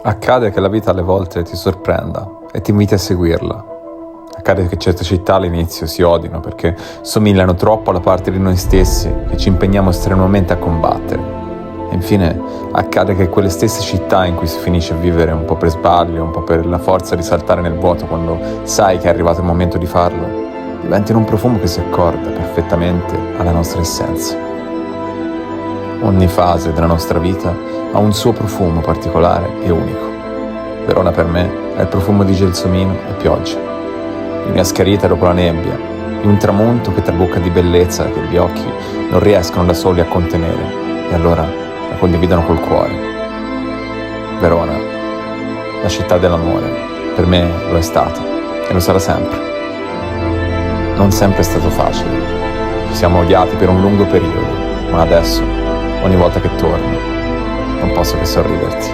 Accade che la vita alle volte ti sorprenda e ti inviti a seguirla. Accade che certe città all'inizio si odino perché somigliano troppo alla parte di noi stessi che ci impegniamo strenuamente a combattere. E infine accade che quelle stesse città in cui si finisce a vivere un po' per sbaglio, un po' per la forza di saltare nel vuoto quando sai che è arrivato il momento di farlo, diventino un profumo che si accorda perfettamente alla nostra essenza. Ogni fase della nostra vita ha un suo profumo particolare e unico. Verona per me è il profumo di gelsomino e pioggia, di una schiarita dopo la nebbia, di un tramonto che trabocca di bellezza che gli occhi non riescono da soli a contenere e allora la condividono col cuore. Verona, la città dell'amore, per me lo è stata e lo sarà sempre. Non sempre è stato facile, ci siamo odiati per un lungo periodo, ma adesso, ogni volta che torno, non posso che sorriderti.